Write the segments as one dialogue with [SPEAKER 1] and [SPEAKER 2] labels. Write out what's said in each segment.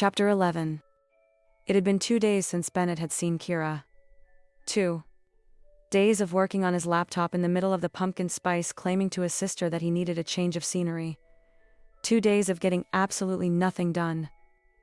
[SPEAKER 1] Chapter 11. It had been 2 days since Bennett had seen Kira. 2 days of working on his laptop in the middle of the pumpkin spice, claiming to his sister that he needed a change of scenery. 2 days of getting absolutely nothing done.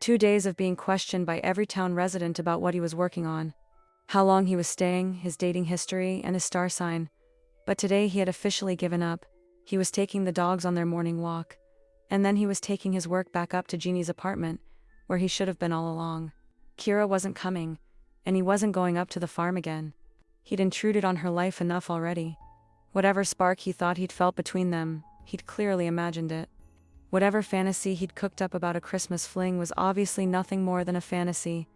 [SPEAKER 1] 2 days of being questioned by every town resident about what he was working on, how long he was staying, his dating history, and his star sign. But today he had officially given up. He was taking the dogs on their morning walk. And then he was taking his work back up to Jeannie's apartment, where he should have been all along. Kira wasn't coming, and he wasn't going up to the farm again. He'd intruded on her life enough already. Whatever spark he thought he'd felt between them, he'd clearly imagined it. Whatever fantasy he'd cooked up about a Christmas fling was obviously nothing more than a fantasy.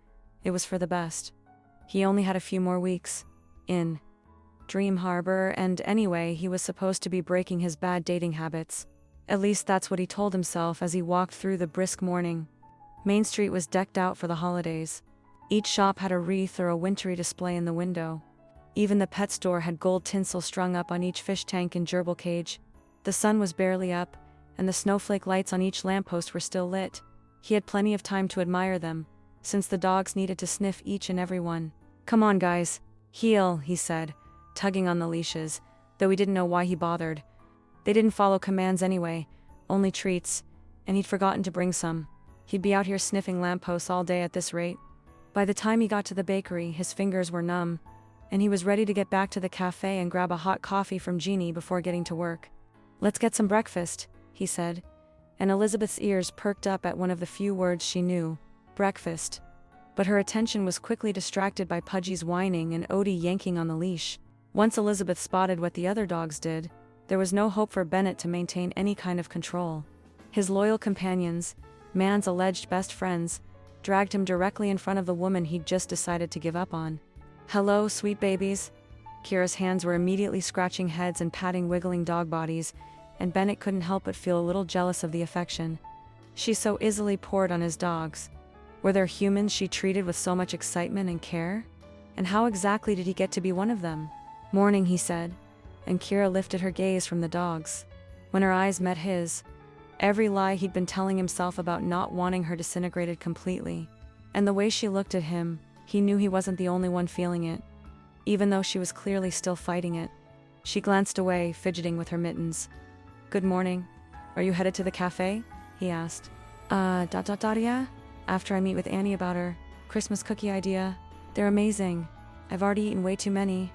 [SPEAKER 1] It was for the best. He only had a few more weeks in Dream Harbor, and anyway, he was supposed to be breaking his bad dating habits. At least that's what he told himself as he walked through the brisk morning. Main Street was decked out for the holidays. Each shop had a wreath or a wintry display in the window. Even the pet store had gold tinsel strung up on each fish tank and gerbil cage. The sun was barely up, and the snowflake lights on each lamppost were still lit. He had plenty of time to admire them, since the dogs needed to sniff each and every one. "Come on, guys. Heel," he said, tugging on the leashes, though he didn't know why he bothered. They didn't follow commands anyway, only treats, and he'd forgotten to bring some. He'd be out here sniffing lampposts all day at this rate. By the time he got to the bakery, his fingers were numb, and he was ready to get back to the cafe and grab a hot coffee from Jeannie before getting to work. "Let's get some breakfast," he said, and Elizabeth's ears perked up at one of the few words she knew, breakfast. But her attention was quickly distracted by Pudgy's whining and Odie yanking on the leash. Once Elizabeth spotted what the other dogs did, there was no hope for Bennett to maintain any kind of control. His loyal companions, Man's alleged best friends, dragged him directly in front of the woman he'd just decided to give up on. "Hello, sweet babies." Kira's hands were immediately scratching heads and patting wiggling dog bodies, and Bennett couldn't help but feel a little jealous of the affection she so easily poured on his dogs. Were there humans she treated with so much excitement and care? And how exactly did he get to be one of them? "Morning," he said, and Kira lifted her gaze from the dogs. When her eyes met his, every lie he'd been telling himself about not wanting her disintegrated completely. And the way she looked at him, he knew he wasn't the only one feeling it, even though she was clearly still fighting it. She glanced away, fidgeting with her mittens. "Good morning. Are you headed to the cafe?" he asked. Yeah. After I meet with Annie about her Christmas cookie idea. They're amazing. I've already eaten way too many."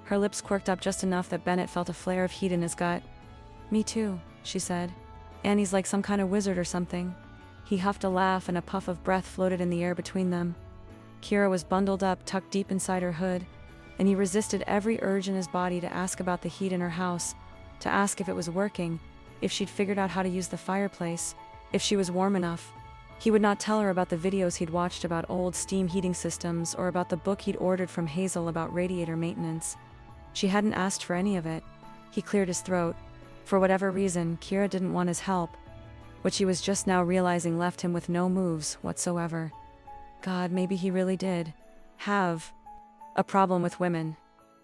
[SPEAKER 1] Her lips quirked up just enough that Bennett felt a flare of heat in his gut. "Me too," she said. "Annie's like some kind of wizard or something." He huffed a laugh, and a puff of breath floated in the air between them. Kira was bundled up, tucked deep inside her hood, and he resisted every urge in his body to ask about the heat in her house, to ask if it was working, if she'd figured out how to use the fireplace, if she was warm enough. He would not tell her about the videos he'd watched about old steam heating systems or about the book he'd ordered from Hazel about radiator maintenance. She hadn't asked for any of it. He cleared his throat. For whatever reason, Kira didn't want his help, which he was just now realizing left him with no moves whatsoever. God, maybe he really did have a problem with women.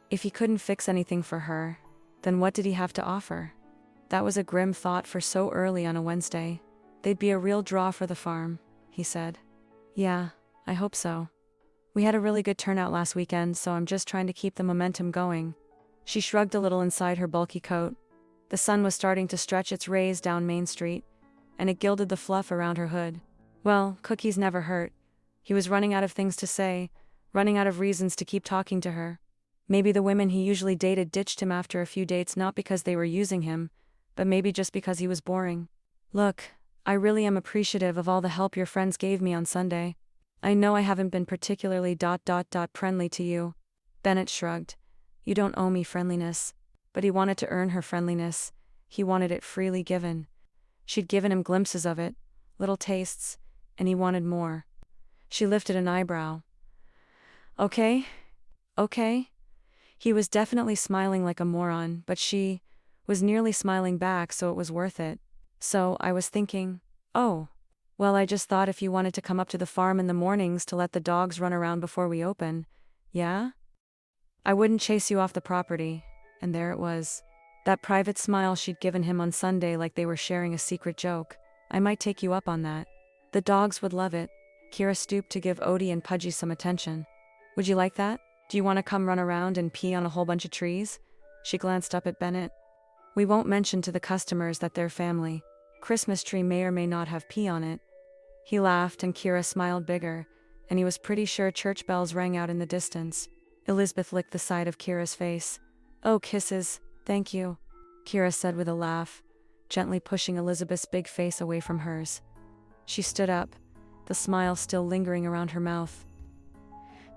[SPEAKER 1] If he couldn't fix anything for her, then what did he have to offer? That was a grim thought for so early on a Wednesday. "They'd be a real draw for the farm," he said. "Yeah, I hope so. We had a really good turnout last weekend, so I'm just trying to keep the momentum going." She shrugged a little inside her bulky coat. The sun was starting to stretch its rays down Main Street, and it gilded the fluff around her hood. Well, cookies never hurt. He was running out of things to say, running out of reasons to keep talking to her. Maybe the women he usually dated ditched him after a few dates, not because they were using him, but maybe just because he was boring. "Look, I really am appreciative of all the help your friends gave me on Sunday. I know I haven't been particularly friendly to you." Bennett shrugged. "You don't owe me friendliness." But he wanted to earn her friendliness. He wanted it freely given. She'd given him glimpses of it, little tastes, and he wanted more. She lifted an eyebrow. Okay. He was definitely smiling like a moron, but she was nearly smiling back, so it was worth it. "So, I was thinking, oh, well, I just thought if you wanted to come up to the farm in the mornings to let the dogs run around before we open, yeah? I wouldn't chase you off the property." And there it was. That private smile she'd given him on Sunday, like they were sharing a secret joke. "I might take you up on that. The dogs would love it." Kira stooped to give Odie and Pudgy some attention. Would you like that? Do you want to come run around and pee on a whole bunch of trees? She glanced up at Bennett. We won't mention to the customers that their family Christmas tree may or may not have pee on it. He laughed and Kira smiled bigger, and he was pretty sure church bells rang out in the distance. Elizabeth licked the side of Kira's face. Oh, kisses, thank you, Kira said with a laugh, gently pushing Elizabeth's big face away from hers. She stood up, the smile still lingering around her mouth.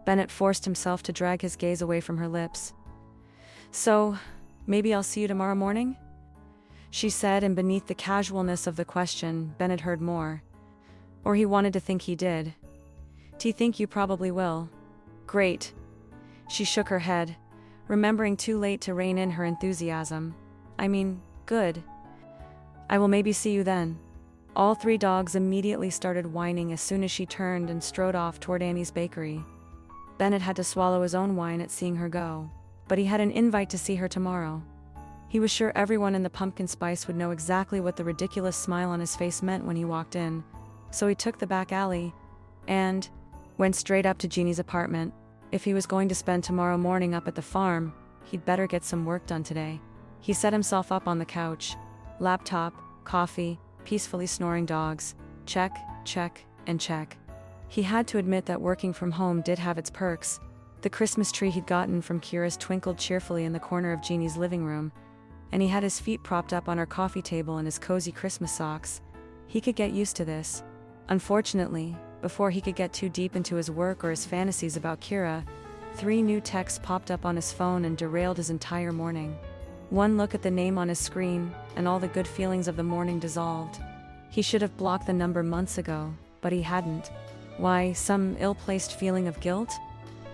[SPEAKER 1] Bennett forced himself to drag his gaze away from her lips. So, maybe I'll see you tomorrow morning? She said, and beneath the casualness of the question, Bennett heard more. Or he wanted to think he did. Do you think you probably will? Great. She shook her head, remembering too late to rein in her enthusiasm. I mean, good. I will maybe see you then. All three dogs immediately started whining as soon as she turned and strode off toward Annie's bakery. Bennett had to swallow his own wine at seeing her go, but he had an invite to see her tomorrow. He was sure everyone in the pumpkin spice would know exactly what the ridiculous smile on his face meant when he walked in, so he took the back alley and went straight up to Jeannie's apartment. If he was going to spend tomorrow morning up at the farm, he'd better get some work done today. He set himself up on the couch. Laptop, coffee, peacefully snoring dogs. Check, check, and check. He had to admit that working from home did have its perks. The Christmas tree he'd gotten from Kira's twinkled cheerfully in the corner of Jeannie's living room, and he had his feet propped up on her coffee table in his cozy Christmas socks. He could get used to this. Unfortunately, before he could get too deep into his work or his fantasies about Kira, 3 new texts popped up on his phone and derailed his entire morning. One look at the name on his screen, and all the good feelings of the morning dissolved. He should have blocked the number months ago, but he hadn't. Why, some ill-placed feeling of guilt?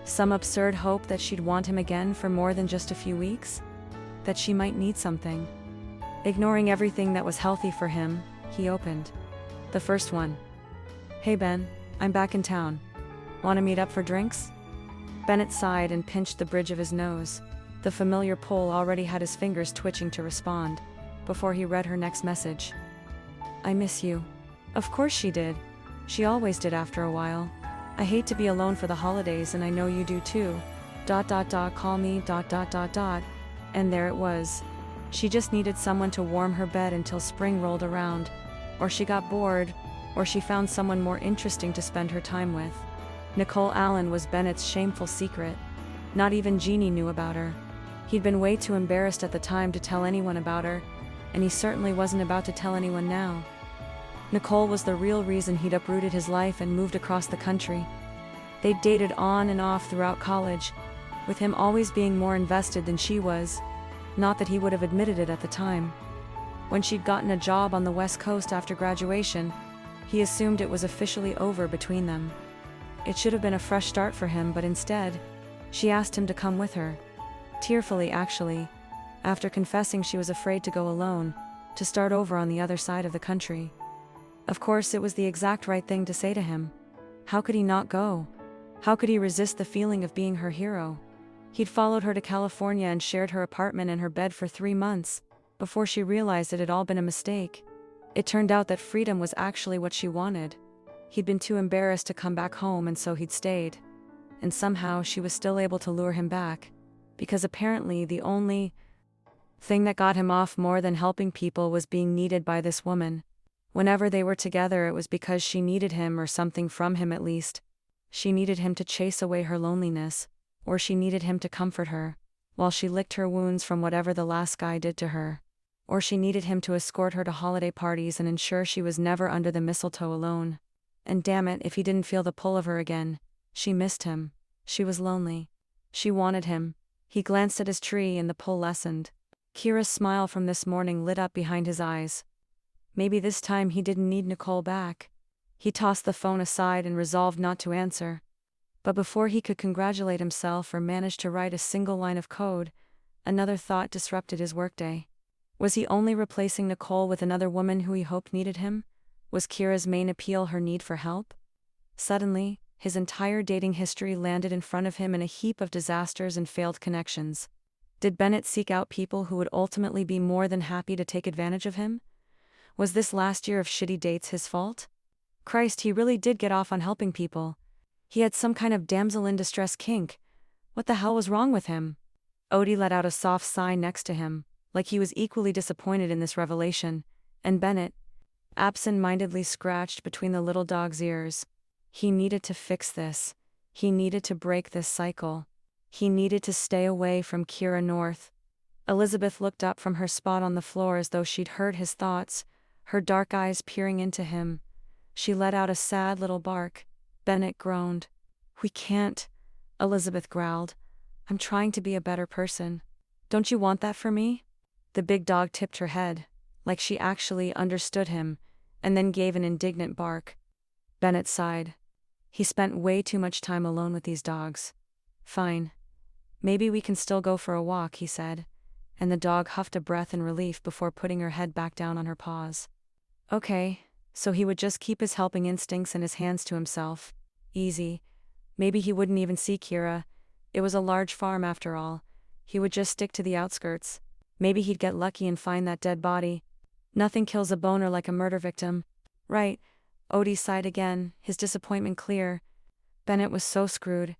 [SPEAKER 1] Some absurd hope that she'd want him again for more than just a few weeks? That she might need something? Ignoring everything that was healthy for him, he opened the first one. Hey Ben, I'm back in town. Want to meet up for drinks? Bennett sighed and pinched the bridge of his nose. The familiar pull already had his fingers twitching to respond, before he read her next message. I miss you. Of course she did. She always did after a while. I hate to be alone for the holidays and I know you do too. ... call me ... And there it was. She just needed someone to warm her bed until spring rolled around. Or she got bored, or she found someone more interesting to spend her time with. Nicole Allen was Bennett's shameful secret. Not even Jeannie knew about her. He'd been way too embarrassed at the time to tell anyone about her, and he certainly wasn't about to tell anyone now. Nicole was the real reason he'd uprooted his life and moved across the country. They'd dated on and off throughout college, with him always being more invested than she was, not that he would have admitted it at the time. When she'd gotten a job on the West Coast after graduation, he assumed it was officially over between them. It should have been a fresh start for him, but instead, she asked him to come with her. Tearfully, actually, after confessing she was afraid to go alone, to start over on the other side of the country. Of course, it was the exact right thing to say to him. How could he not go? How could he resist the feeling of being her hero? He'd followed her to California and shared her apartment and her bed for 3 months, before she realized it had all been a mistake. It turned out that freedom was actually what she wanted. He'd been too embarrassed to come back home, and so he'd stayed. And somehow she was still able to lure him back, because apparently the only thing that got him off more than helping people was being needed by this woman. Whenever they were together, it was because she needed him, or something from him at least. She needed him to chase away her loneliness, or she needed him to comfort her, while she licked her wounds from whatever the last guy did to her. Or she needed him to escort her to holiday parties and ensure she was never under the mistletoe alone. And damn it, if he didn't feel the pull of her again. She missed him. She was lonely. She wanted him. He glanced at his tree and the pull lessened. Kira's smile from this morning lit up behind his eyes. Maybe this time he didn't need Nicole back. He tossed the phone aside and resolved not to answer. But before he could congratulate himself or manage to write a single line of code, another thought disrupted his workday. Was he only replacing Nicole with another woman who he hoped needed him? Was Kira's main appeal her need for help? Suddenly, his entire dating history landed in front of him in a heap of disasters and failed connections. Did Bennett seek out people who would ultimately be more than happy to take advantage of him? Was this last year of shitty dates his fault? Christ, he really did get off on helping people. He had some kind of damsel in distress kink. What the hell was wrong with him? Odie let out a soft sigh next to him, like he was equally disappointed in this revelation, and Bennett absent-mindedly scratched between the little dog's ears. He needed to fix this. He needed to break this cycle. He needed to stay away from Kira North. Elizabeth looked up from her spot on the floor as though she'd heard his thoughts, her dark eyes peering into him. She let out a sad little bark. Bennett groaned. "We can't," Elizabeth growled. "I'm trying to be a better person. Don't you want that for me?" The big dog tipped her head, like she actually understood him, and then gave an indignant bark. Bennett sighed. He spent way too much time alone with these dogs. "Fine. Maybe we can still go for a walk," he said, and the dog huffed a breath in relief before putting her head back down on her paws. Okay, so he would just keep his helping instincts and his hands to himself. Easy. Maybe he wouldn't even see Kira. It was a large farm after all. He would just stick to the outskirts. Maybe he'd get lucky and find that dead body. Nothing kills a boner like a murder victim. Right. Odie sighed again, his disappointment clear. Bennett was so screwed.